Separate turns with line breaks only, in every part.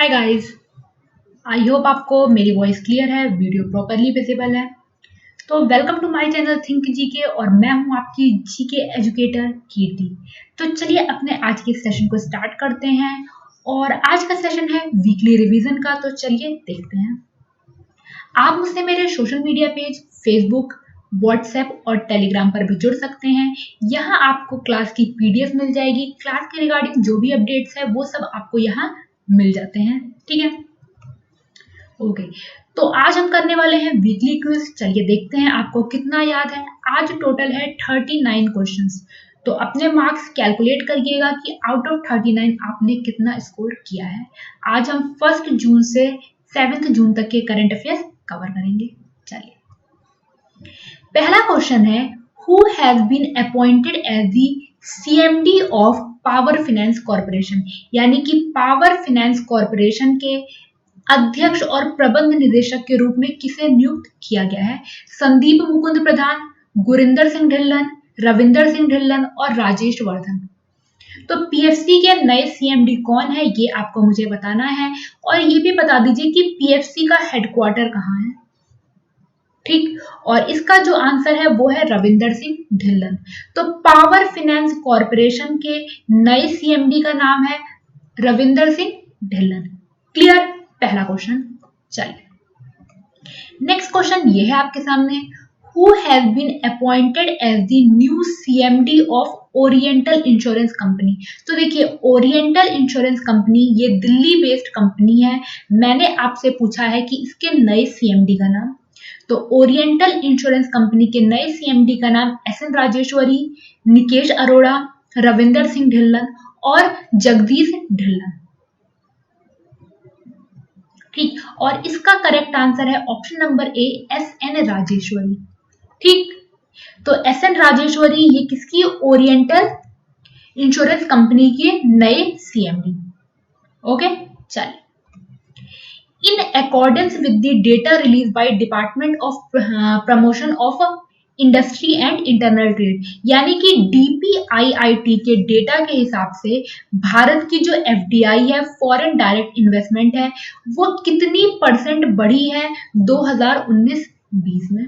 Hi guys, आई hope आपको मेरी voice clear है, वीडियो प्रॉपरली विजिबल है। तो welcome to my channel think GK और मैं हूं आपकी जीके एजुकेटर कीर्ति। तो चलिए अपने आज के सेशन को स्टार्ट करते हैं और आज का सेशन है वीकली रिवीजन का। तो चलिए देखते हैं। आप मुझसे मेरे social media page Facebook, WhatsApp और टेलीग्राम पर भी जुड़ सकते हैं। यहाँ आपको क्लास की पीडीएफ मिल जाएगी। क्लास के रिगार्डिंग जो भी अपडेट्स है वो सब आपको यहाँ मिल जाते हैं। ठीक है, ओके। तो आज हम करने वाले हैं वीकली क्विज। चलिए देखते हैं आपको कितना याद है। आज टोटल है 39 क्वेश्चंस। तो अपने मार्क्स कैलकुलेट करिएगा कि आउट ऑफ 39 आपने कितना स्कोर किया है। आज हम 1 जून से 7 जून तक के करंट अफेयर्स कवर करेंगे। चलिए, पहला क्वेश्चन है, who has been appointed as the CMD of power finance corporation, यानी कि पावर फाइनेंस कॉर्पोरेशन के अध्यक्ष और प्रबंध निदेशक के रूप में किसे नियुक्त किया गया है? संदीप मुकुंद प्रधान, गुरिंदर सिंह ढिल्लन, रविंदर सिंह ढिल्लन और राजेश वर्धन। तो पीएफसी के नए सीएमडी कौन है ये आपको मुझे बताना है और ये भी बता दीजिए कि पीएफसी का हेडक्वार्टर कहाँ है। ठीक, और इसका जो आंसर है वो है रविंदर सिंह ढिल्लन। तो पावर फाइनेंस कॉर्पोरेशन के नए सीएमडी का नाम है रविंदर सिंह ढिल्लन। क्लियर, पहला क्वेश्चन। चलिए, नेक्स्ट क्वेश्चन ये है आपके सामने, who has been appointed as the new CMD of oriental insurance company. तो देखिए, ओरिएंटल इंश्योरेंस कंपनी ये दिल्ली बेस्ड कंपनी है। मैंने आपसे पूछा है कि इसके नए सीएमडी का नाम। तो ओरिएंटल इंश्योरेंस कंपनी के नए सीएमडी का नाम एसएन राजेश्वरी, निकेश अरोड़ा, रविंदर सिंह ढिल्लन और जगदीश ढिल्लन। ठीक, और इसका करेक्ट आंसर है option number A, S N Rajeshwari. ठीक, तो एस एन राजेश्वरी ये किसकी? ओरिएंटल इंश्योरेंस कंपनी के नए सीएमडी। ओके, चलिए, in accordance with the data release by department of promotion of industry and internal trade, यानी कि डीपीआईआईटी के डेटा के हिसाब से भारत की जो एफडीआई है, फॉरेन डायरेक्ट इन्वेस्टमेंट है, वो कितनी परसेंट बढ़ी है 2019-20 में।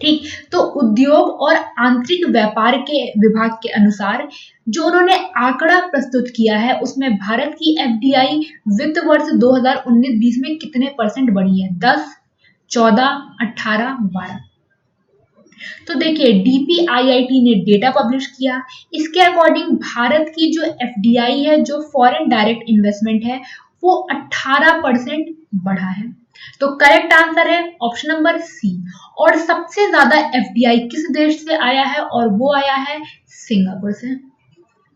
ठीक, तो उद्योग और आंतरिक व्यापार के विभाग के अनुसार जो उन्होंने आंकड़ा प्रस्तुत किया है उसमें भारत की एफडीआई वित्त वर्ष 2019-20 में कितने परसेंट बढ़ी है? 10, 14, 18, 12। तो देखिए, डीपीआईआईटी ने डेटा पब्लिश किया। इसके अकॉर्डिंग भारत की जो एफडीआई है, जो फॉरेन डायरेक्ट इन्वेस्टमेंट है, वो 18% बढ़ा है। तो करेक्ट आंसर है ऑप्शन नंबर सी। और सबसे ज्यादा एफडीआई किस देश से आया है? और वो आया है सिंगापुर से।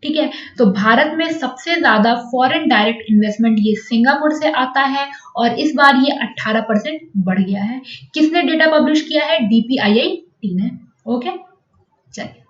ठीक है, तो भारत में सबसे ज्यादा फॉरेन डायरेक्ट इन्वेस्टमेंट ये सिंगापुर से आता है और इस बार ये 18% बढ़ गया है। किसने डेटा पब्लिश किया है? डीपीआईआईटी ने। ओके, चलिए,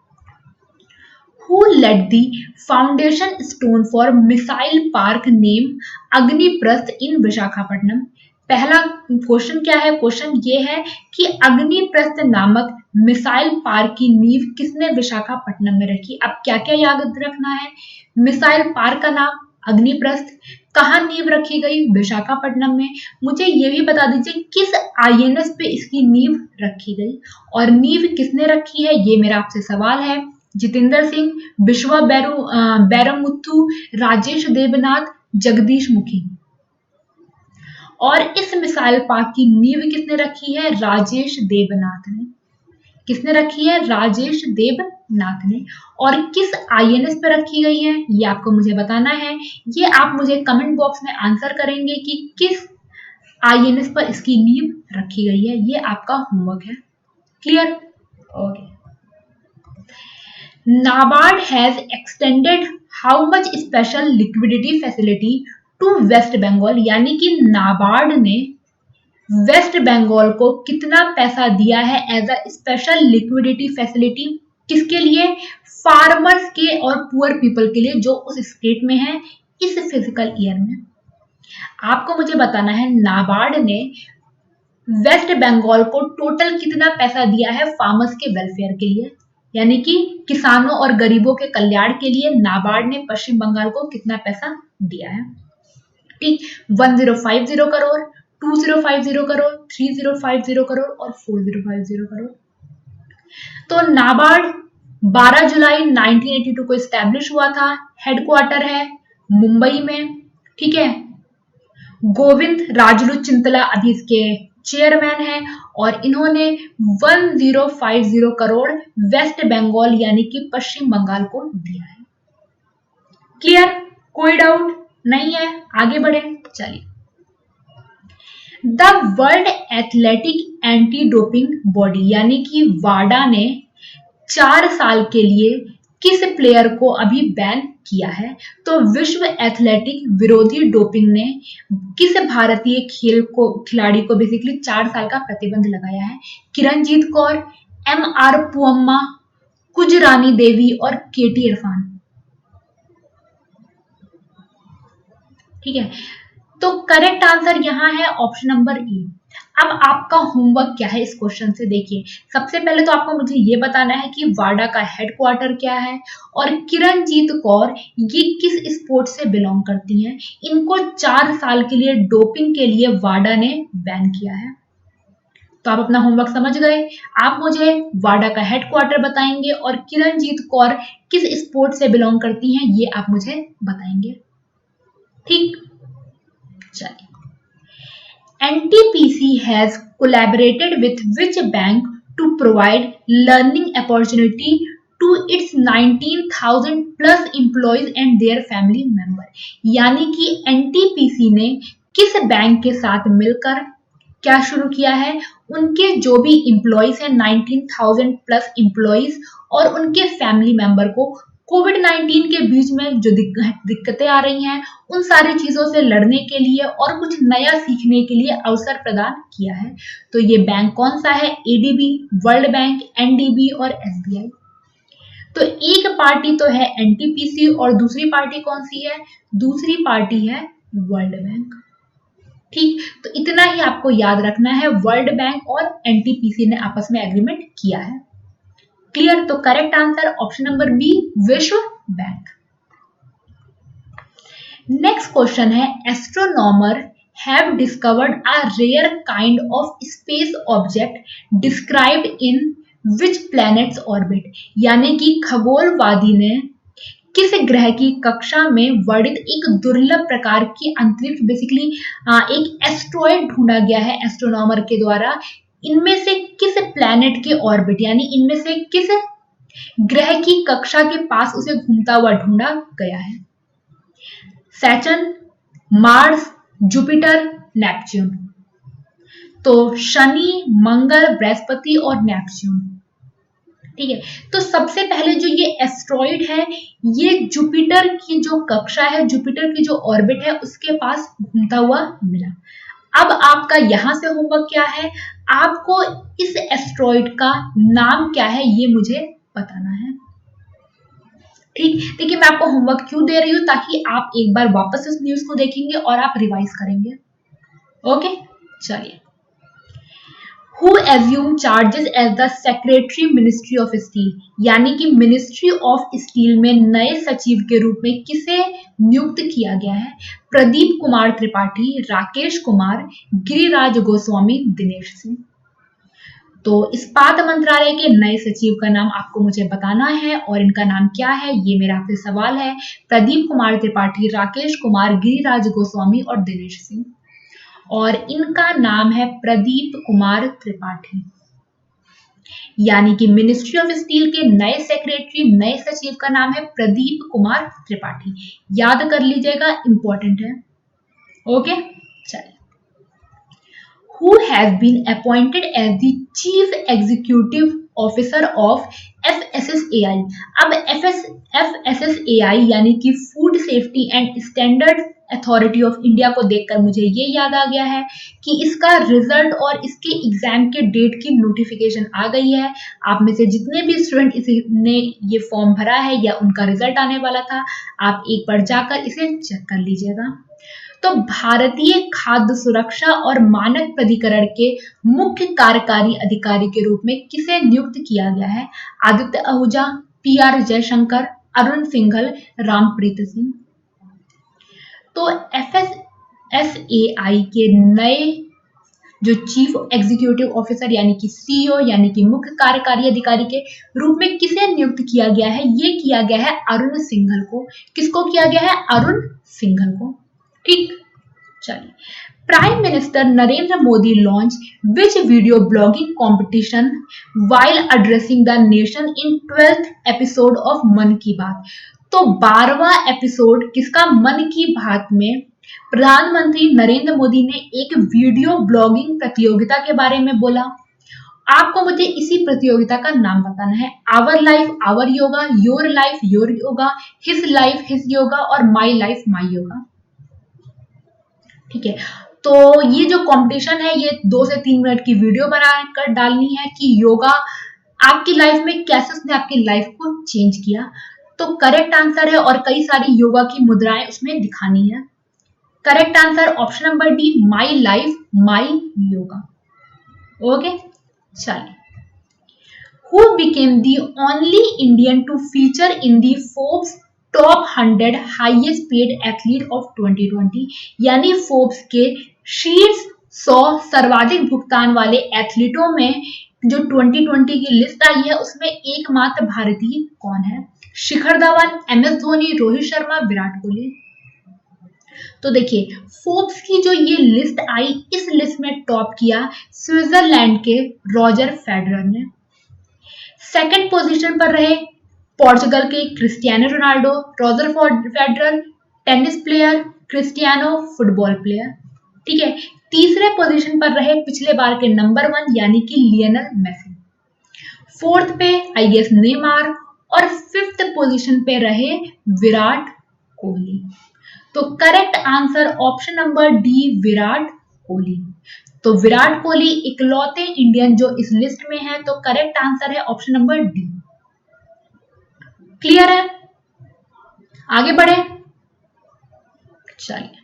Who led the foundation stone for missile park name अग्निप्रस्थ in Visakhapatnam? पहला क्वेश्चन क्या है? क्वेश्चन ये है कि अग्निप्रस्थ नामक मिसाइल पार्क की नींव किसने विशाखापट्टनम में रखी? अब क्या क्या याद रखना है? मिसाइल पार्क का नाम अग्निप्रस्थ, कहाँ नींव रखी गई? विशाखापट्टनम में। मुझे ये भी बता दीजिए किस आईएनएस पे इसकी नींव रखी गई और नींव किसने रखी है, ये मेरा आपसे सवाल है। जितेंद्र सिंह, विश्वा बैरमुथु, राजेश देवनाथ, जगदीश मुखी। और इस मिसाइल पार्क की नींव किसने रखी है? राजेश देवनाथ ने। किसने रखी है? राजेश देवनाथ ने। और किस आईएनएस पे रखी गई है ये आपको मुझे बताना है। ये आप मुझे कमेंट बॉक्स में आंसर करेंगे कि किस आईएनएस पर इसकी नींव रखी गई है। ये आपका होमवर्क है। Clear? Okay. NABARD has extended how much special liquidity facility to West Bengal, यानी कि नाबार्ड ने वेस्ट बंगाल को कितना पैसा दिया है as a special liquidity facility? किसके लिए? फार्मर्स के और पुअर पीपल के लिए जो उस स्टेट में है इस फिजिकल ईयर में। आपको मुझे बताना है नाबार्ड ने वेस्ट बंगाल को टोटल कितना पैसा दिया है फार्मर्स के वेलफेयर के लिए, यानी कि किसानों और गरीबों के कल्याण के लिए नाबार्ड ने पश्चिम बंगाल को कितना पैसा दिया है। ठीक, 1050 करोड़, 2050 करोड़, 3050 करोड़ और 4050 करोड़। तो नाबार्ड 12 जुलाई 1982 को स्टैब्लिश हुआ था। हेडक्वार्टर है मुंबई में। ठीक है, गोविंद राजलू चिंतला अभी इसके चेयरमैन है और इन्होंने 1050 करोड़ वेस्ट बंगाल यानी कि पश्चिम बंगाल को दिया है। क्लियर, कोई डाउट नहीं है, आगे बढ़े चलिए। The world athletic anti doping body यानी कि वाडा ने 4 साल के लिए किस प्लेयर को अभी बैन किया है? तो विश्व एथलेटिक विरोधी डोपिंग ने किस भारतीय खिलाड़ी को बेसिकली 4 साल का प्रतिबंध लगाया है? किरणजीत कौर, MR पुअम्मा, कुजरानी देवी और केटी इरफान। ठीक है, तो करेक्ट आंसर यहां है ऑप्शन नंबर ए। अब आपका होमवर्क क्या है इस क्वेश्चन से, देखिए सबसे पहले तो आपको मुझे ये बताना है कि वाडा का हेडक्वार्टर क्या है और किरणजीत कौर ये किस स्पोर्ट से बिलोंग करती हैं। इनको 4 साल के लिए डोपिंग के लिए वाडा ने बैन किया है। तो आप अपना होमवर्क समझ गए। आप मुझे वाडा का हेडक्वार्टर बताएंगे और किरणजीत कौर किस स्पोर्ट से बिलोंग करती हैं ये आप मुझे बताएंगे। ठीक, चलिए। NTPC has collaborated with which bank to provide learning opportunity to its 19,000 plus employees and their family member। यानी कि NTPC ने किस बैंक के साथ मिलकर क्या शुरू किया है? उनके जो भी एम्प्लॉइज हैं 19,000 प्लस एम्प्लॉइज और उनके फैमिली मेंबर को कोविड-19 के बीच में जो दिक्कतें आ रही हैं उन सारी चीजों से लड़ने के लिए और कुछ नया सीखने के लिए अवसर प्रदान किया है। तो ये बैंक कौन सा है? ADB, वर्ल्ड बैंक, NDB और SBI। तो एक पार्टी तो है NTPC और दूसरी पार्टी कौन सी है? दूसरी पार्टी है वर्ल्ड बैंक। ठीक, तो इतना ही आपको याद रखना है, वर्ल्ड बैंक और NTPC ने आपस में एग्रीमेंट किया है। क्लियर, तो correct answer option number B, विश्व बैंक। नेक्स्ट क्वेश्चन है, astronomer have discovered a rare kind of space object described in which planets orbit. यानी कि खगोलवादी ने किस ग्रह की कक्षा में वर्णित एक दुर्लभ प्रकार की अंतरिक्ष बेसिकली एक एस्ट्रॉयड ढूंढा गया है एस्ट्रोनॉमर के द्वारा। इनमें से किस प्लैनेट के ऑर्बिट यानी इनमें से किस ग्रह की कक्षा के पास उसे घूमता हुआ ढूंढा गया है? Saturn, Mars, Jupiter, Neptune. तो शनि, मंगल, बृहस्पति और नेपच्यून। ठीक है, तो सबसे पहले जो ये एस्ट्रॉइड है ये जुपिटर की जो कक्षा है, जुपिटर की जो ऑर्बिट है उसके पास घूमता हुआ मिला। अब आपका यहां से होमवर्क क्या है? आपको इस एस्ट्रॉइड का नाम क्या है ये मुझे बताना है। ठीक, देखिए मैं आपको होमवर्क क्यों दे रही हूं, ताकि आप एक बार वापस इस न्यूज को देखेंगे और आप रिवाइज करेंगे। ओके, चलिए। Who assumed charges as the Secretary Ministry of Steel? यानी कि मिनिस्ट्री ऑफ स्टील में नए सचिव के रूप में किसे नियुक्त किया गया है? प्रदीप कुमार त्रिपाठी, राकेश कुमार, गिरिराज गोस्वामी, दिनेश सिंह। तो इस्पात मंत्रालय के नए सचिव का नाम आपको मुझे बताना है और इनका नाम क्या है ये मेरा आपसे सवाल है। प्रदीप कुमार त्रिपाठी, राकेश कुमार, गिरिराज गोस्वामी और दिनेश सिंह। और इनका नाम है प्रदीप कुमार त्रिपाठी। यानी कि मिनिस्ट्री ऑफ स्टील के नए सेक्रेटरी, नए सचिव का नाम है प्रदीप कुमार त्रिपाठी। याद कर लीजिएगा, इंपॉर्टेंट है। ओके, चलिए। Who has been appointed as the Chief Executive Officer of FSSAI? अब FSSAI यानी कि food safety and standard authority of India को देखकर मुझे ये याद आ गया है कि इसका रिजल्ट और इसके एग्जाम के डेट की नोटिफिकेशन आ गई है। आप में से जितने भी स्टूडेंट इसने ये फॉर्म भरा है या उनका रिजल्ट आने वाला था, आप एक बार जाकर इसे चेक कर लीजिएगा। तो भारतीय खाद्य सुरक्षा और मानक प्राधिकरण के मुख्य कार्यकारी अधिकारी के रूप में किसे नियुक्त किया गया है? आदित्य आहूजा, PR जयशंकर, अरुण सिंघल, रामप्रीत सिंह। तो SAI के नए जो चीफ एग्जीक्यूटिव ऑफिसर यानी कि सीईओ यानी कि मुख्य कार्यकारी अधिकारी के रूप में किसे नियुक्त किया गया है? ये किया गया है अरुण सिंघल को। किसको किया गया है? अरुण सिंघल को। ठीक, चलिए। Prime minister Narendra Modi launch which video blogging competition while addressing the nation in 12th episode of मन की बात। तो 12वां एपिसोड किसका? मन की बात में प्रधानमंत्री नरेंद्र मोदी ने एक वीडियो ब्लॉगिंग प्रतियोगिता के बारे में बोला। आपको मुझे इसी प्रतियोगिता का नाम बताना है। Our life our yoga, your life your yoga, his life his yoga और माई लाइफ माई योगा। ठीक है, तो ये जो कंपटीशन है ये 2 से 3 मिनट की वीडियो बनाकर डालनी है कि योगा आपकी लाइफ में कैसे उसने आपकी लाइफ को चेंज किया। तो करेक्ट आंसर है और कई सारी योगा की मुद्राएं उसमें दिखानी है। Correct answer option number D, my life my yoga. Okay, चलिए। Who became the only Indian to feature in the Forbes Top 100 Highest Paid Athlete of 2020? यानी फोर्ब्स के शीर्ष 100 सर्वाधिक भुगतान वाले एथलीटों में जो 2020 की लिस्ट आई है उसमें एकमात्र भारतीय कौन है? शिखर धवन, MS धोनी, रोहित शर्मा, विराट कोहली। तो देखिए, फोर्ब्स की जो ये लिस्ट आई, इस लिस्ट में टॉप किया स्विट्जरलैंड के रॉजर फेडरर ने। सेकंड पोजीशन पर रहे पोर्चुगल के Cristiano Ronaldo, Roger Federer tennis player, Cristiano football player. ठीक है, तीसरे पोजीशन पर रहे पिछले बार के नंबर 1 यानी कि लियोनेल मेसी। फोर्थ पे आई गेस नेमार और फिफ्थ पोजीशन पे रहे विराट कोहली। तो correct answer option number D, Virat Kohli. तो विराट कोहली इकलौते इंडियन जो इस लिस्ट में है, तो करेक्ट आंसर है ऑप्शन नंबर डी। क्लियर है? आगे बढ़े, चलिए।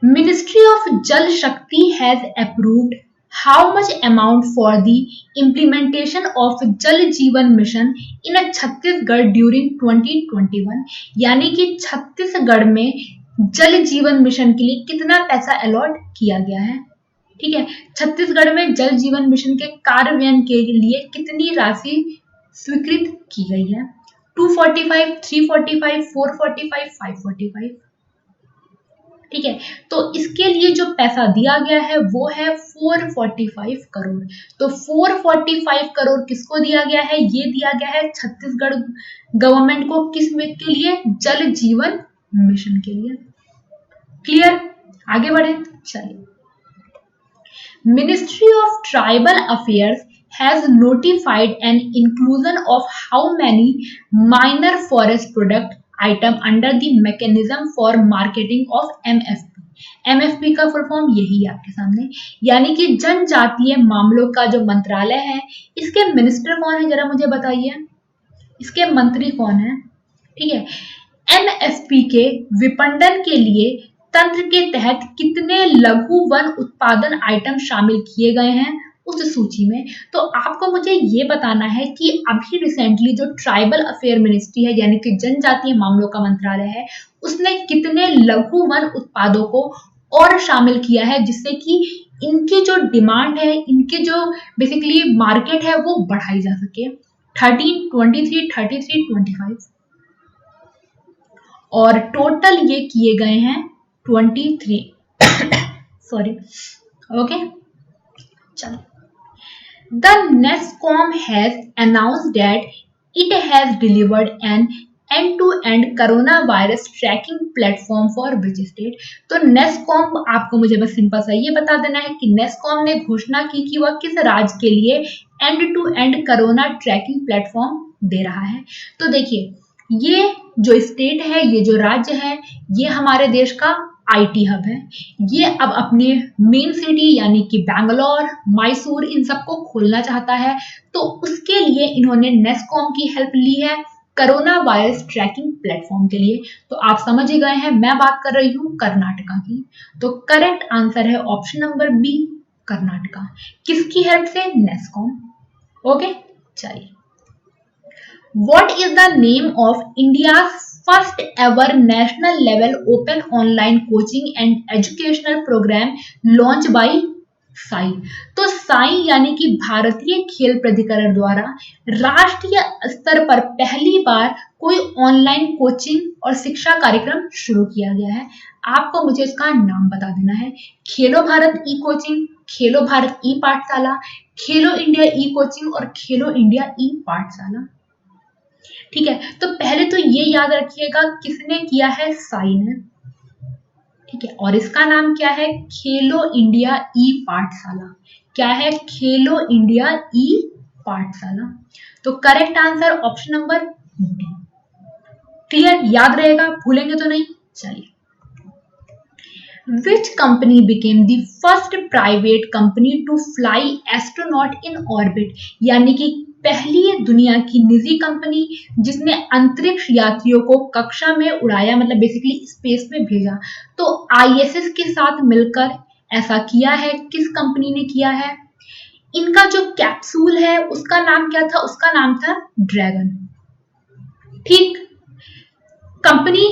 मिनिस्ट्री ऑफ जल शक्ति has approved how much amount for the implementation of जल जीवन मिशन इन छत्तीसगढ़ ड्यूरिंग 2021? यानी कि छत्तीसगढ़ में जल जीवन मिशन के लिए कितना पैसा अलॉट किया गया है? ठीक है, छत्तीसगढ़ में जल जीवन मिशन के कार्यान्वयन के लिए कितनी राशि स्वीकृत की गई है? 245, 345, 445, 545। ठीक है, तो इसके लिए जो पैसा दिया गया है वो है 445 करोड़। तो 445 करोड़ किसको दिया गया है? ये दिया गया है छत्तीसगढ़ गवर्नमेंट को। किस के लिए? जल जीवन मिशन के लिए। क्लियर? आगे बढ़े, चलिए। Ministry of Tribal Affairs has notified an inclusion of how many minor forest product item under the mechanism for marketing of MFP? MFP का फुल फॉर्म यही है आपके सामने, यानी कि जनजातीय मामलों का जो मंत्रालय है, इसके मिनिस्टर कौन है जरा मुझे बताइए, इसके मंत्री कौन है? ठीक है, MFP के विपणन के लिए तंत्र के तहत कितने लघु वन उत्पादन आइटम शामिल किए गए हैं उस सूची में? तो आपको मुझे ये बताना है कि अभी रिसेंटली जो ट्राइबल अफेयर मिनिस्ट्री है यानी कि जनजातीय मामलों का मंत्रालय है, उसने कितने लघु वन उत्पादों को और शामिल किया है जिससे कि इनकी जो डिमांड है, इनके जो बेसिकली मार्केट है वो बढ़ाई जा सके। 13, 23, 33, 25 और टोटल ये किए गए हैं 23 सॉरी। ओके, चलो। The NESCOM has announced that it has delivered an end-to-end coronavirus tracking platform for which state? तो NESCOM, आपको मुझे बस सिंपल सा ये बता देना है कि NESCOM ने घोषणा की कि वह किस राज्य के लिए end-to-end कोरोना ट्रैकिंग प्लेटफॉर्म दे रहा है। तो देखिए, ये जो स्टेट है, ये जो राज्य है, ये हमारे देश का IT हब है। ये अब अपने मेन सिटी यानी कि बैंगलोर, मैसूर, इन सबको खोलना चाहता है। तो उसके लिए इन्होंने नेस्कॉम की हेल्प ली है कोरोना वायरस ट्रैकिंग प्लेटफॉर्म के लिए। तो आप समझ ही गए हैं, मैं बात कर रही हूँ कर्नाटका की। तो करेक्ट आंसर है ऑप्शन नंबर बी, कर्नाटका। किसकी हेल्प से? नेस्कॉम। ओके, चलिए। What is the name of India's first ever national level open online coaching and educational programme launch by SAI. तो साई यानी कि भारतीय खेल प्राधिकरण द्वारा राष्ट्रीय स्तर पर पहली बार कोई ऑनलाइन कोचिंग और शिक्षा कार्यक्रम शुरू किया गया है। आपको मुझे इसका नाम बता देना है। खेलो भारत ई कोचिंग, खेलो भारत ई पाठशाला, खेलो इंडिया ई कोचिंग और खेलो इंडिया ई पाठशाला। ठीक है, तो पहले तो ये याद रखिएगा किसने किया है, साई ने। ठीक है, और इसका नाम क्या है, खेलो इंडिया ई पाठशाला। क्या है, खेलो इंडिया ई पाठशाला। तो correct answer option number D. Clear, याद रहेगा, भूलेंगे तो नहीं। चलिए, Which company became the first private company to fly astronaut in orbit? यानी कि पहली दुनिया की निजी कंपनी जिसने अंतरिक्ष यात्रियों को कक्षा में उड़ाया, मतलब बेसिकली स्पेस में भेजा। तो ISS के साथ मिलकर ऐसा किया है। किस कंपनी ने किया है? इनका जो कैप्सूल है उसका नाम क्या था? उसका नाम था ड्रैगन। ठीक, कंपनी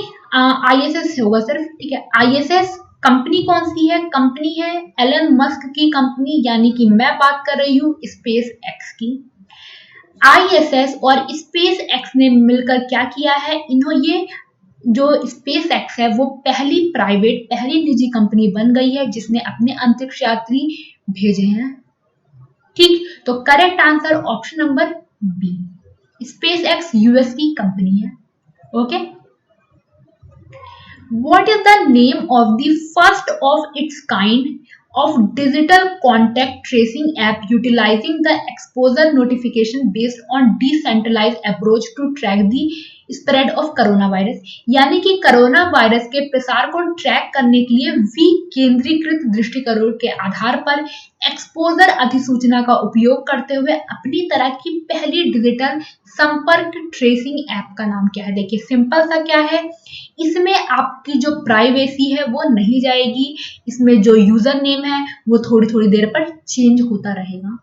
ISS होगा सिर्फ। ठीक है, ISS कंपनी कौन सी है? कंपनी है एलन मस्क की कंपनी, यानी कि मैं बात कर रही हूँ स्पेस एक्स की। ISS और स्पेस एक्स ने मिलकर क्या किया है, ये जो स्पेस एक्स है वो पहली प्राइवेट, पहली निजी कंपनी बन गई है जिसने अपने अंतरिक्ष यात्री भेजे हैं। ठीक, तो correct answer option number B, SpaceX US की कंपनी है। Okay, What is the name of the first of its kind of digital contact tracing app utilizing the exposure notification based on decentralized approach to track the spread of coronavirus? यानी कि corona virus के प्रसार को track करने के लिए विकेंद्रीकृत दृष्टिकोण के आधार पर एक्सपोजर अधिसूचना का उपयोग करते हुए अपनी तरह की पहली डिजिटल संपर्क ट्रेसिंग ऐप का नाम क्या है? देखिए, सिंपल सा क्या है, इसमें आपकी जो प्राइवेसी है वो नहीं जाएगी। इसमें जो यूजर नेम है वो थोड़ी थोड़ी देर पर चेंज होता रहेगा।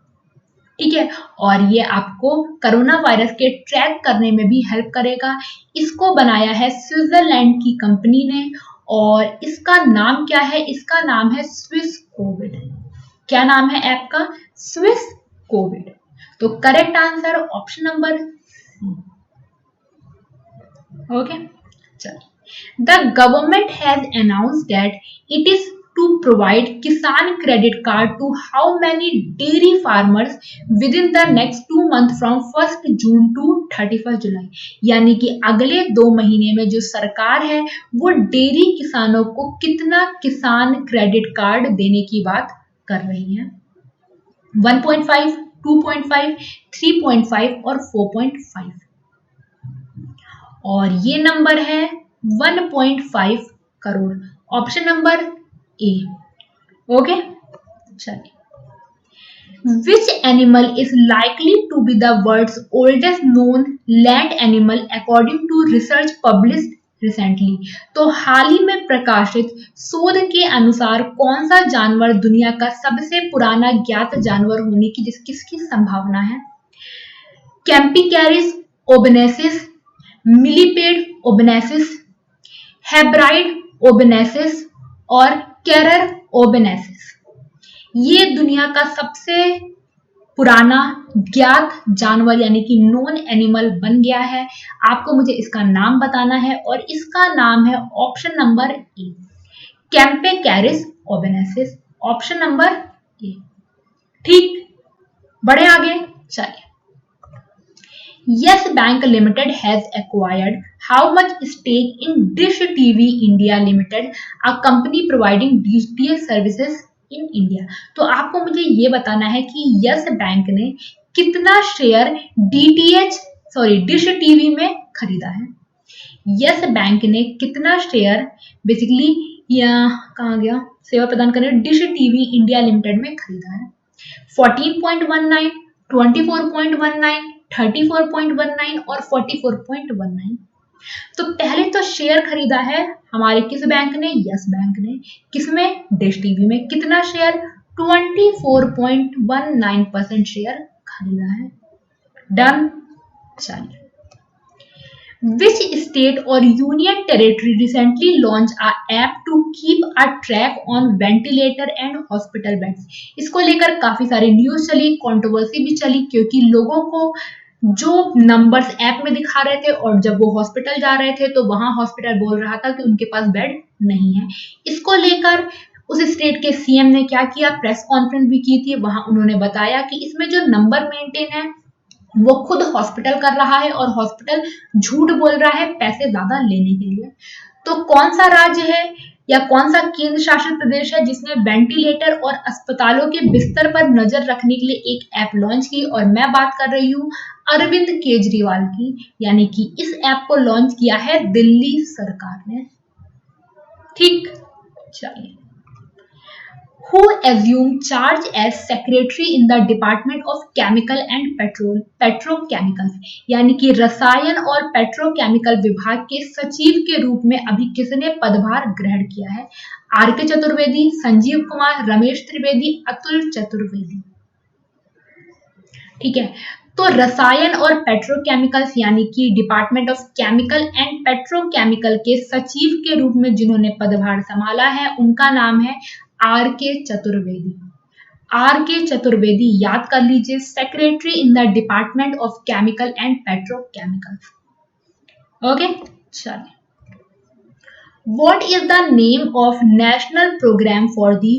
ठीक है, और ये आपको कोरोना वायरस के ट्रैक करने में भी हेल्प करेगा। इसको बनाया है स्विट्जरलैंड की कंपनी ने और इसका नाम क्या है? इसका नाम है स्विस कोविड। क्या नाम है ऐप का? Swiss Covid. तो correct answer option number C. Okay, चलिए, The government has announced that it is to provide Kisan credit card to how many dairy farmers within the next 2 months from 1st June to 31st July? यानी कि अगले 2 महीने में जो सरकार है वो डेयरी किसानों को कितना किसान क्रेडिट कार्ड देने की बात कर रही है। 1.5, 2.5, 3.5 और 4.5, और ये नंबर है 1.5 करोड़। ऑप्शन नंबर ए। ओके, चलिए, Which animal is likely to be the world's oldest known land animal according to research published recently? तो हाल ही में प्रकाशित शोध के अनुसार कौन सा जानवर दुनिया का सबसे पुराना ज्ञात जानवर होने की किसकी संभावना है? कैम्पिकैरिस ओबनेसिस, मिलीपेड ओबनेसिस, हेब्राइड ओबनेसिस और कैरर ओबनेसिस। ये दुनिया का सबसे पुराना ज्ञात जानवर यानी कि नोन एनिमल बन गया है। आपको मुझे इसका नाम बताना है और इसका नाम है ऑप्शन नंबर ए, कैम्पिकैरिस ओबनेसिस। Option number A. ठीक, बढ़े आगे। चलिए, Yes Bank Limited has acquired how much stake in Dish TV India Limited, a company providing DTH services in India? तो आपको मुझे ये बताना है कि यस बैंक ने कितना शेयर डिश टीवी में खरीदा है। यस बैंक ने कितना शेयर बेसिकली कहाँ गया, सेवा प्रदान करने डिश टीवी इंडिया लिमिटेड में खरीदा है? 14.19, 24.19, 34.19 और 44.19। तो पहले तो शेयर खरीदा है हमारे किस बैंक ने? यस बैंक ने। किसमें? डिश टीवी में। कितना शेयर? 24.19% शेयर खरीदा है। डन। चलिए, Which state or union territory recently launched a app to keep a track on ventilator and hospital beds? इसको लेकर काफी सारी न्यूज चली, कंट्रोवर्सी भी चली, क्योंकि लोगों को जो नंबर्स ऐप में दिखा रहे थे और जब वो हॉस्पिटल जा रहे थे तो वहां हॉस्पिटल बोल रहा था कि उनके पास बेड नहीं है। इसको लेकर उस स्टेट के सीएम ने क्या किया, प्रेस कॉन्फ्रेंस भी की थी। वहां उन्होंने बताया कि इसमें जो नंबर मेंटेन है वो खुद हॉस्पिटल कर रहा है और हॉस्पिटल झूठ बोल रहा है पैसे ज्यादा लेने के लिए। तो कौन सा राज्य है या कौन सा केंद्र शासित प्रदेश है जिसने वेंटिलेटर और अस्पतालों के बिस्तर पर नजर रखने के लिए एक ऐप लॉन्च की? और मैं बात कर रही हूँ अरविंद केजरीवाल की, यानी कि इस ऐप को लॉन्च किया है दिल्ली सरकार ने। ठीक, चलिए। Who assumed charge as secretary in the Department of Chemical and Petrochemicals, यानी कि रसायन और पेट्रोकेमिकल विभाग के सचिव के रूप में अभी किसने पदभार ग्रहण किया है? आर के चतुर्वेदी, संजीव कुमार, रमेश त्रिवेदी, अतुल चतुर्वेदी। ठीक है, तो रसायन और पेट्रोकेमिकल्स यानी कि department of chemical and petrochemical के सचिव के रूप में जिन्होंने पदभार संभाला है उनका नाम है आर के चतुर्वेदी। आर के चतुर्वेदी याद कर लीजिए, secretary in the department of chemical and petrochemicals. Okay, चलिए। What is the name of national program for the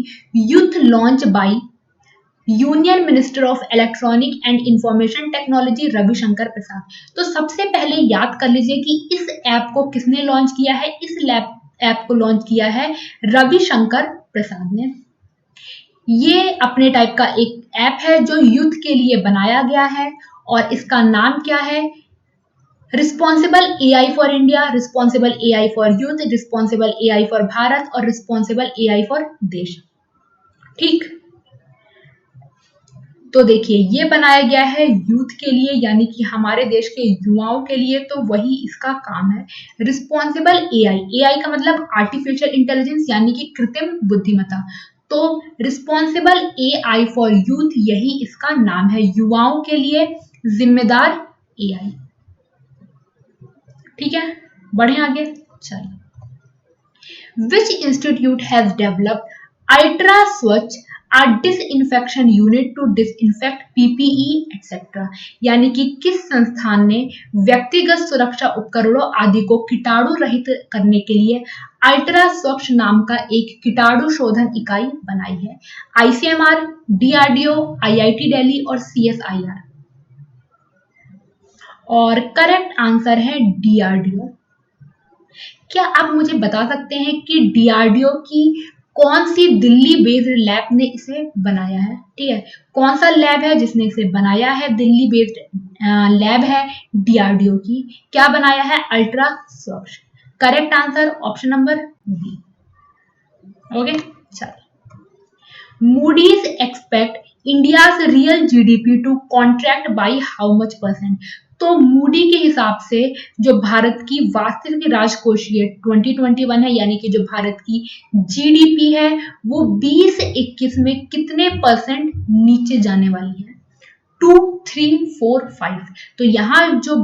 youth launch by union minister of electronic and information technology Ravishankar Prasad? तो सबसे पहले याद कर लीजिए कि इस ऐप को किसने लॉन्च किया है। इस ऐप को लॉन्च किया है रविशंकर प्रसाद ने। ये अपने टाइप का एक ऐप है जो यूथ के लिए बनाया गया है और इसका नाम क्या है? Responsible AI for India, responsible AI for youth, responsible AI for Bharat और रिस्पॉन्सिबल एआई फॉर देश। ठीक, तो देखिए ये बनाया गया है यूथ के लिए, यानी कि हमारे देश के युवाओं के लिए, तो वही इसका काम है। रिस्पॉन्सिबल एआई, एआई का मतलब आर्टिफिशियल इंटेलिजेंस यानी कि कृत्रिम बुद्धिमत्ता, तो रिस्पॉन्सिबल एआई फॉर यूथ यही इसका नाम है, युवाओं के लिए जिम्मेदार एआई। ठीक है, बढ़े आगे, चलिए। Which institute has developed ultra स्वच्छ a disinfection unit to disinfect PPE etc. यानी कि किस संस्थान ने व्यक्तिगत सुरक्षा उपकरणों आदि को कीटाणु रहित करने के लिए अल्ट्रा स्वच्छ नाम का एक कीटाणु शोधन इकाई बनाई है? आईसीएमआर, डीआरडीओ, आईआईटी दिल्ली और सीएसआईआर। और करेक्ट आंसर है डीआरडीओ। क्या आप मुझे बता सकते हैं कि डीआरडीओ की कौन सी दिल्ली बेस्ड लैब ने इसे बनाया है? ठीक है, कौन सा लैब है जिसने इसे बनाया है? दिल्ली बेस्ड लैब है डीआरडीओ की। क्या बनाया है? Ultra Swachh. Correct answer option number B. Okay, चलिए। Moody's expect India's real GDP to contract by how much %? तो मूडी के हिसाब से जो भारत की वास्तविक राजकोषीय 2021 है, यानी कि जो भारत की जीडीपी है वो 2021 में कितने % नीचे जाने वाली है? 2, 3, 4, 5। तो यहाँ जो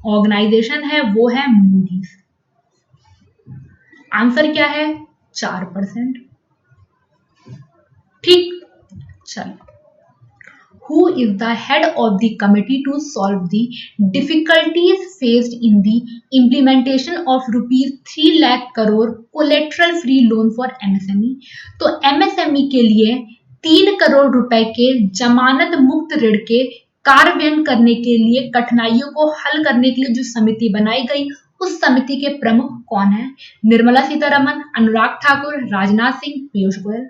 ऑर्गेनाइजेशन है वो है मूडीज। आंसर क्या है? 4%। ठीक, चलो। Who is the head of the committee to solve the difficulties faced in the implementation of rupees 3 lakh crore collateral free loan for MSME? तो MSME के लिए 3 करोड़ रुपए के जमानत मुक्त ऋण के कार्यान्वयन करने के लिए कठिनाइयों को हल करने के लिए जो समिति बनाई गई, उस समिति के प्रमुख कौन है? निर्मला सीतारमन, अनुराग ठाकुर, राजनाथ सिंह, पीयूष गोयल।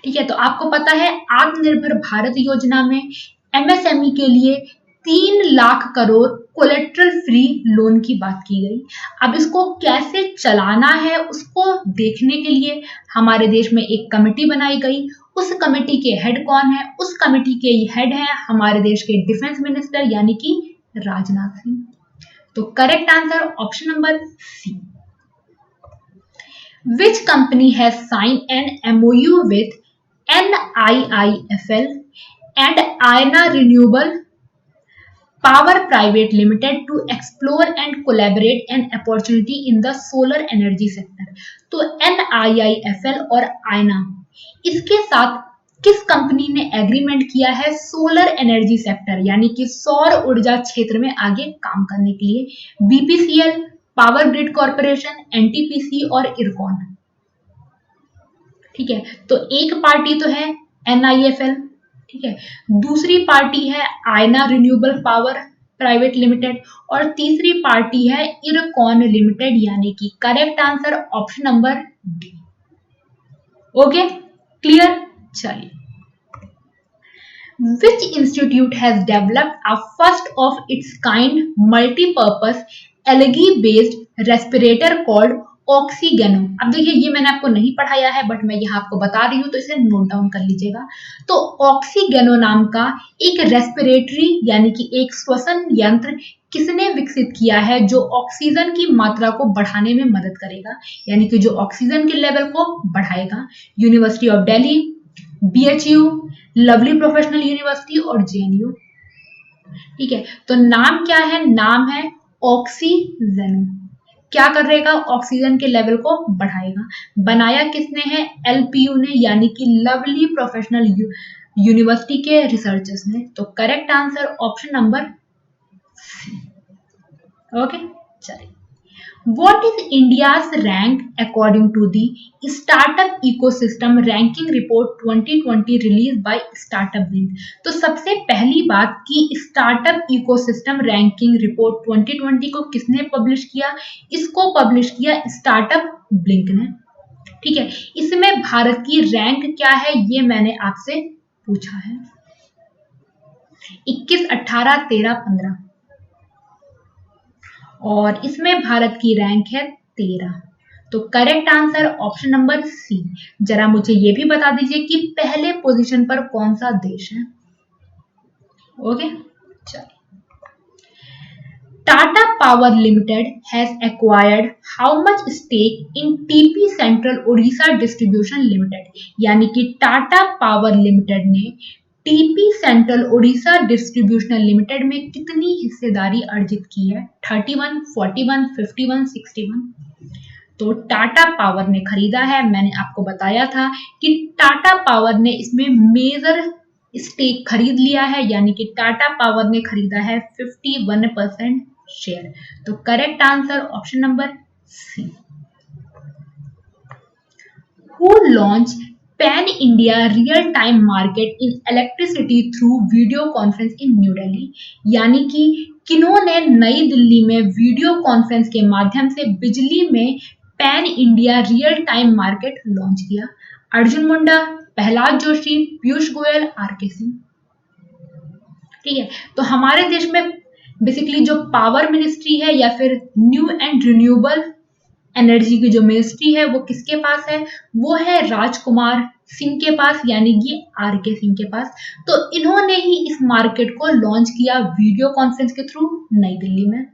ठीक है, तो आपको पता है आत्मनिर्भर भारत योजना में एमएसएमई के लिए 3 lakh crore collateral free loan की बात की गई। अब इसको कैसे चलाना है उसको देखने के लिए हमारे देश में एक कमेटी बनाई गई। उस कमेटी के हेड कौन है? उस कमेटी के हेड है हमारे देश के डिफेंस मिनिस्टर यानी कि राजनाथ सिंह। तो correct answer option number C. Which company has signed an MOU with NIIFL and INA Renewable Power Private Limited to explore and collaborate an opportunity in the solar energy sector. तो NIIFL और आयना इसके साथ किस company ने agreement किया है solar energy sector यानी कि सौर ऊर्जा क्षेत्र में आगे काम करने के लिए? BPCL, power grid corporation, NTPC और इरकॉन। ठीक है, तो एक पार्टी तो है NIFL, ठीक है, दूसरी पार्टी है आयना रिन्यूएबल पावर प्राइवेट लिमिटेड और तीसरी पार्टी है इरकॉन लिमिटेड यानी कि correct answer option number D. Okay, clear? चलिए, which institute has developed a first of its kind multi-purpose algae based respirator called ऑक्सीगेनो? अब देखिए, ये मैंने आपको नहीं पढ़ाया है बट मैं यहाँ आपको बता रही हूँ तो इसे नोट डाउन कर लीजिएगा। तो ऑक्सीगेनो नाम का एक रेस्पिरेटरी यानी कि एक श्वसन यंत्र किसने विकसित किया है जो ऑक्सीजन की मात्रा को बढ़ाने में मदद करेगा यानी कि जो ऑक्सीजन के लेवल को बढ़ाएगा? University of Delhi, BHU, lovely Professional university और JNU। ठीक है, तो नाम क्या है? नाम है ऑक्सीजेनो। क्या करेगा? ऑक्सीजन के लेवल को बढ़ाएगा। बनाया किसने है? LPU ने यानी कि लवली प्रोफेशनल यूनिवर्सिटी के रिसर्चर्स ने। तो correct answer option number C. Okay, चलिए, What is India's rank according to the Startup Ecosystem Ranking Report 2020 released by Startup Link? तो सबसे पहली बात कि स्टार्टअप इकोसिस्टम रैंकिंग रिपोर्ट 2020 को किसने पब्लिश किया? इसको पब्लिश किया स्टार्टअप ब्लिंक ने। ठीक है, इसमें भारत की रैंक क्या है ये मैंने आपसे पूछा है। 21, 18, 13, 15 और इसमें भारत की रैंक है 13। तो correct answer option number C. जरा मुझे ये भी बता दीजिए कि पहले पोजीशन पर कौन सा देश है? ओके, चलिए, Tata power limited has acquired how much stake in TP central Odisha distribution limited यानी कि टाटा पावर लिमिटेड ने TP central Odisha distributional limited में कितनी हिस्सेदारी अर्जित की है? 31, 41, 51, 61। तो टाटा पावर ने खरीदा है। मैंने आपको बताया था कि टाटा पावर ने इसमें मेजर स्टेक खरीद लिया है यानी कि टाटा पावर ने खरीदा है 51% शेयर। तो correct answer option number C. Who launched pan India real time market in electricity through video conference in New Delhi यानी कि किन्होंने नई दिल्ली में वीडियो कॉन्फ्रेंस के माध्यम से बिजली में pan India real time market launch किया? अर्जुन मुंडा, प्रहलाद जोशी, पीयूष गोयल, RK सिंह। ठीक है, तो हमारे देश में बेसिकली जो पावर मिनिस्ट्री है या फिर न्यू एंड रिन्यूएबल एनर्जी की जो मिनिस्ट्री है वो किसके पास है? वो है राजकुमार सिंह के पास यानी कि RK सिंह के पास। तो इन्होंने ही इस मार्केट को लॉन्च किया वीडियो कॉन्फ्रेंस के थ्रू नई दिल्ली में।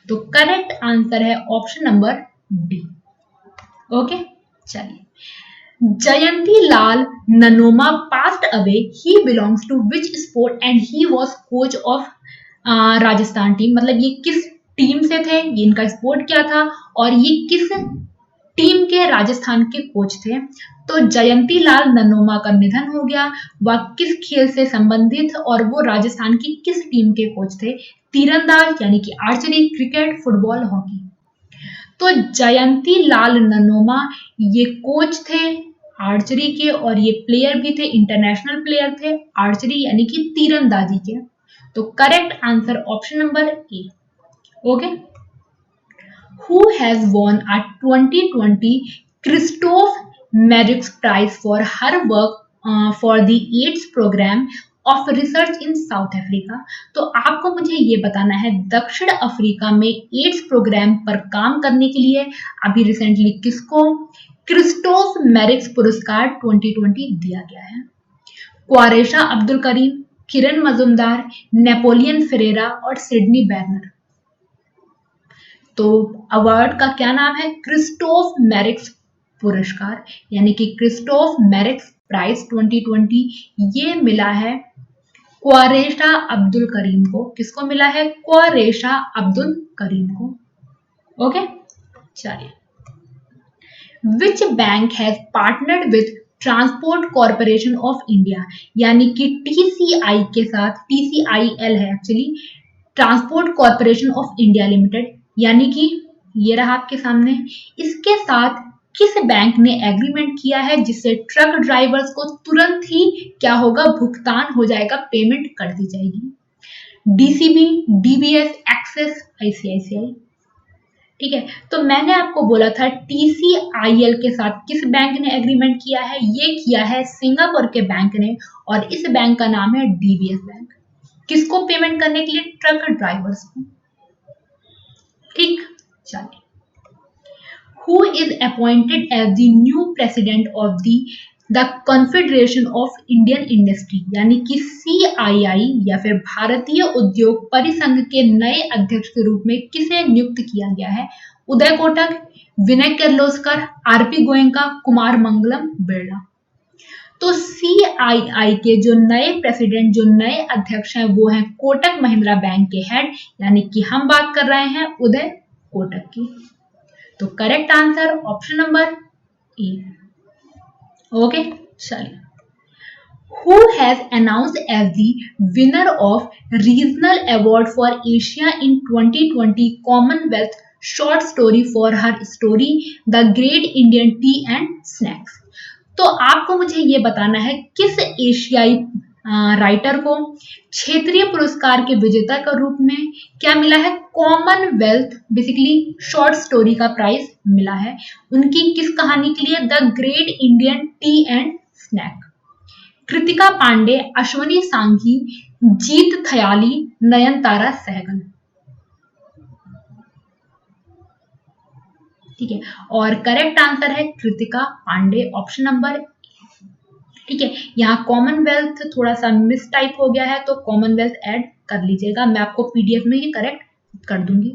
तो करेक्ट आंसर है ऑप्शन नंबर डी। ओके, चलिए, जयंती लाल ननोमा passed away. He belongs to which sport and he was coach of Rajasthan team? मतलब ये किस टीम से थे, ये इनका स्पोर्ट क्या था और ये किस टीम के राजस्थान के कोच थे? तो जयंती लाल ननोमा का निधन हो गया। वह किस खेल से संबंधित और वो राजस्थान की किस टीम के कोच थे? तीरंदाज यानी कि आर्चरी, क्रिकेट, फुटबॉल, हॉकी। तो जयंती लाल ननोमा ये कोच थे आर्चरी के और ये प्लेयर भी थे, इंटरनेशनल प्लेयर थे आर्चरी यानी कि तीरंदाजी के। तो correct answer option number A. Okay, who has won a 2020 Christoph Merix Prize for her work for the AIDS program of research in South Africa? तो आपको मुझे ये बताना है दक्षिण अफ्रीका में एड्स प्रोग्राम पर काम करने के लिए अभी रिसेंटली किसको क्रिस्टोफ मैरिक्स पुरस्कार 2020 दिया गया है? क्वारेशा अब्दुल करीम, किरण मजुमदार, नेपोलियन फेरेरा और सिडनी बैनर। तो अवार्ड का क्या नाम है? क्रिस्टोफ मैरिक्स पुरस्कार यानी कि क्रिस्टोफ मैरिक्स प्राइज 2020 ये मिला है क्वारेशा अब्दुल करीम को। किसको मिला है? क्वारेशा अब्दुल करीम को। ओके, चलिए। Which bank has partnered with transport corporation of India, यानी कि टीसीआई के साथ, टीसीआईएल है actually, transport corporation of India limited, यानी कि ये रहा आपके सामने, इसके साथ किस बैंक ने एग्रीमेंट किया है जिससे ट्रक ड्राइवर्स को तुरंत ही क्या होगा? भुगतान हो जाएगा, पेमेंट कर दी जाएगी। DCB, DBS, axis, ICICI. ठीक है, तो मैंने आपको बोला था टीसीआईएल के साथ किस बैंक ने एग्रीमेंट किया है? ये किया है सिंगापुर के बैंक ने, और इस बैंक का नाम है डीबीएस बैंक। किसको पेमेंट करने के लिए? ट्रक ड्राइवर्स को। ठीक, चलिए। Who is appointed as the new president of the Confederation of Indian Industry, यानी कि CII या फिर भारतीय उद्योग परिसंघ के नए अध्यक्ष के रूप में किसे नियुक्त किया गया है? उदय कोटक, विनय किर्लोस्कर, आरपी गोयनका, कुमार मंगलम बिरला। तो CII के जो नए प्रेसिडेंट, जो नए अध्यक्ष हैं, वो हैं कोटक महिंद्रा बैंक के हेड, यानी कि हम बात कर रहे हैं उदय कोटक की। तो करेक्ट आंसर ऑप्शन नंबर ए। ओके, चलिए। Who has announced as the winner of regional award for Asia in 2020 Commonwealth short story for her story The Great Indian Tea and Snacks? तो आपको मुझे ये बताना है किस एशियाई राइटर को क्षेत्रीय पुरस्कार के विजेता के रूप में क्या मिला है? कॉमनवेल्थ बेसिकली शॉर्ट स्टोरी का प्राइज मिला है। उनकी किस कहानी के लिए? The great Indian tea and snack. Kritika Pandey, Ashwini Sanghi, Jeet Thayil, Nayantara Sahgal. ठीक है, और करेक्ट आंसर है कृतिका पांडे, ऑप्शन नंबर। ठीक है, यहाँ कॉमनवेल्थ थोड़ा सा मिस टाइप हो गया है, तो कॉमनवेल्थ ऐड कर लीजिएगा, मैं आपको पीडीएफ में ही करेक्ट कर दूंगी।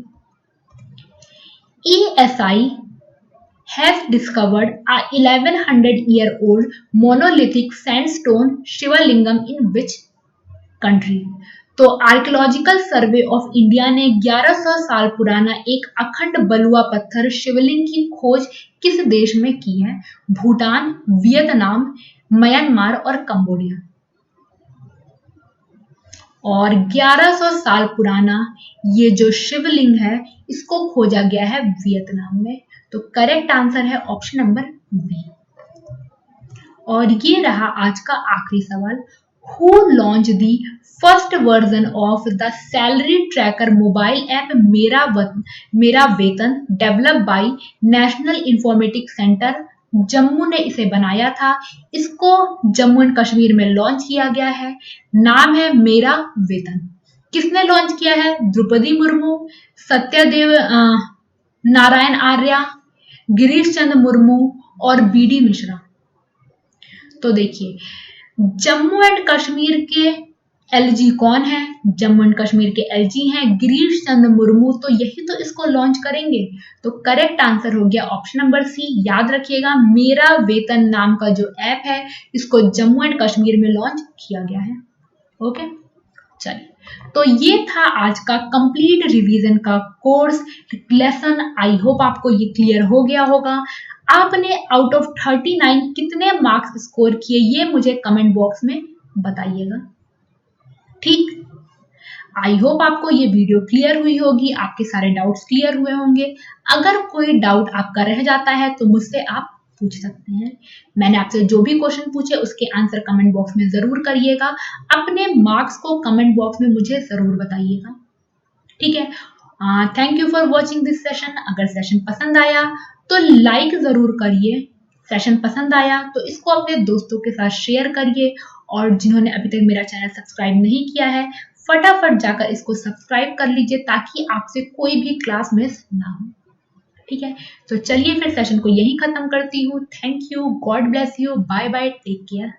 ESI has discovered a 1100-year-old monolithic sandstone Shivalingam in which country? तो आर्कियोलॉजिकल सर्वे ऑफ इंडिया ने 1100 साल पुराना एक अखंड बलुआ पत्थर शिवलिंग की खोज किस देश में की है? भूटान, वियतनाम, म्यांमार और कंबोडिया। और 1100 साल पुराना ये जो शिवलिंग है, इसको खोजा गया है वियतनाम में। तो करेक्ट आंसर है ऑप्शन नंबर बी। और ये रहा आज का आखिरी सवाल। Who launched the first version of the salary tracker mobile app मेरा वेतन developed by National Informatics Center? Jammu ने इसे बनाया था। इसको जम्मू एंड कश्मीर में लॉन्च किया गया है। नाम है मेरा वेतन। किसने लॉन्च किया है? द्रौपदी मुर्मू, सत्यदेव नारायण आर्या, गिरीश चंद्र मुर्मू और बीडी मिश्रा। तो देखिए, जम्मू एंड कश्मीर के एलजी कौन है? जम्मू एंड कश्मीर के एलजी हैं गिरीश चंद्र मुर्मू, तो यही तो इसको लॉन्च करेंगे। तो करेक्ट आंसर हो गया ऑप्शन नंबर सी। याद रखिएगा, मेरा वेतन नाम का जो ऐप है, इसको जम्मू एंड कश्मीर में लॉन्च किया गया है। ओके, चलिए, तो ये था आज का कंप्लीट रिवीजन का कोर्स लेसन। आई होप आपको ये क्लियर हो गया होगा। आपने आउट ऑफ 39 कितने मार्क्स स्कोर किए, ये मुझे कमेंट बॉक्स में बताइएगा। ठीक, आई होप आपको ये वीडियो क्लियर हुई होगी, आपके सारे डाउट्स क्लियर हुए होंगे। अगर कोई डाउट आपका रह जाता है तो मुझसे आप पूछ सकते हैं। मैंने आपसे जो भी क्वेश्चन पूछे उसके आंसर कमेंट बॉक्स में जरूर करिएगा। अपने मार्क्स को कमेंट बॉक्स में मुझे जरूर बताइएगा। ठीक है, thank you for watching this session. अगर सेशन पसंद आया तो लाइक जरूर करिए। सेशन पसंद आया तो इसको अपने दोस्तों के साथ शेयर करिए, और जिन्होंने अभी तक मेरा चैनल सब्सक्राइब नहीं किया है, फटाफट जाकर इसको सब्सक्राइब कर लीजिए ताकि आपसे कोई भी क्लास मिस ना हो। ठीक है, तो चलिए फिर सेशन को यहीं खत्म करती हूँ। Thank you, God bless you, bye bye, take care.